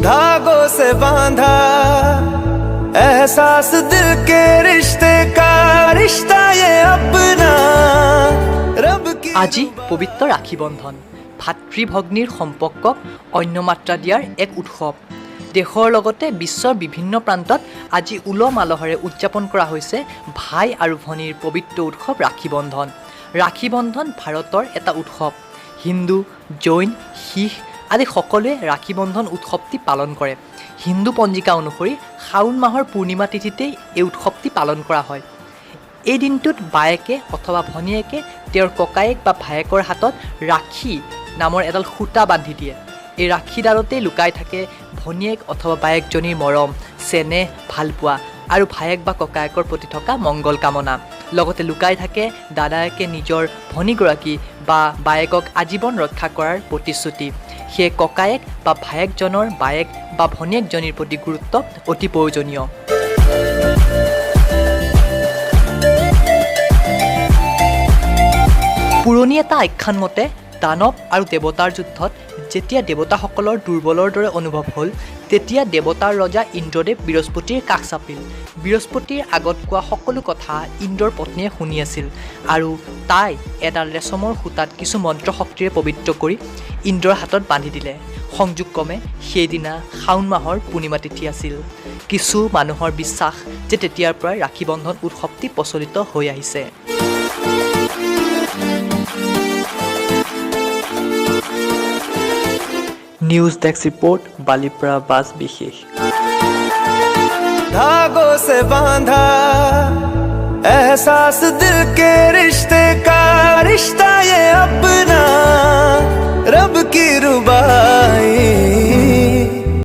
धागों से बांधा एहसास दिल के रिश्ते का रिश्ता ये अपना रब की আজি পবিত্ৰ ৰাখী বন্ধন ভাতৃ ভগ্নীৰ সম্পৰ্কক অন্য মাত্ৰা দিয়াৰ এক উৎসৱ দেশৰ লগতে বিশ্বৰ বিভিন্ন প্ৰান্তত আজি উলহ মালহেৰে উদযাপন কৰা হৈছে ভাই আৰু ভনীৰ পবিত্ৰ উৎসৱ ৰাখী বন্ধন। ৰাখী বন্ধন ভাৰতৰ এটা উৎসৱ। হিন্দু, জৈন, শিখ আদি সকলোৱে ৰাখী বন্ধন উৎসৱটি পালন কৰে। হিন্দু পঞ্জিকা অনুসৰি শাওণ মাহৰ পূৰ্ণিমা তিথিতেই এই উৎসৱটি পালন কৰা হয়। এই দিনটোত বায়েকে অথবা ভনীয়েকে তেওঁৰ ককায়েক বা ভায়েকৰ হাতত ৰাখী নামৰ এডাল সূতা বান্ধি দিয়ে। এই ৰাখীডালতেই লুকাই থাকে ভনীয়েক অথবা বায়েকজনীৰ মৰম, চেনেহ, ভালপোৱা আৰু ভায়েক বা ককায়েকৰ প্ৰতি থকা মংগল কামনা। লগতে লুকাই থাকে দাদায়েকে নিজৰ ভনীগৰাকী বা বায়েকক আজীৱন ৰক্ষা কৰাৰ প্ৰতিশ্ৰুতি। সেয়ে ককায়েক বা ভায়েকজনৰ বায়েক বা ভনীয়েকজনীৰ প্ৰতি গুৰুত্ব অতি প্ৰয়োজনীয়। পুৰণি এটা আখ্যান মতে দানৱ আৰু দেৱতাৰ যুদ্ধত যেতিয়া দেৱতাসকলৰ দুৰ্বলৰ দৰে অনুভৱ হ'ল তেতিয়া দেৱতাৰ ৰজা ইন্দ্ৰদেৱ বৃহস্পতিৰ কাষ চাপিল। বৃহস্পতিৰ আগত কোৱা সকলো কথা ইন্দ্ৰৰ পত্নীয়ে শুনি আছিল আৰু তাই এডাল ৰেচমৰ সূতাত কিছু মন্ত্ৰ শক্তিৰে পবিত্ৰ কৰি ইন্দ্ৰৰ হাতত বান্ধি দিলে। সংযোগক্ৰমে সেইদিনা শাওণ মাহৰ পূৰ্ণিমা তিথি আছিল। কিছু মানুহৰ বিশ্বাস যে তেতিয়াৰ পৰাই ৰাখী বন্ধন উৎসৱটি প্ৰচলিত হৈ আহিছে। নিউজ ডেস্ক রিপোর্ট বালিপারা বাজ বিশেষ। धागों से बांधा एहसास दिल के रिश्ते का रिश्ता ये अपना रब की रुबाई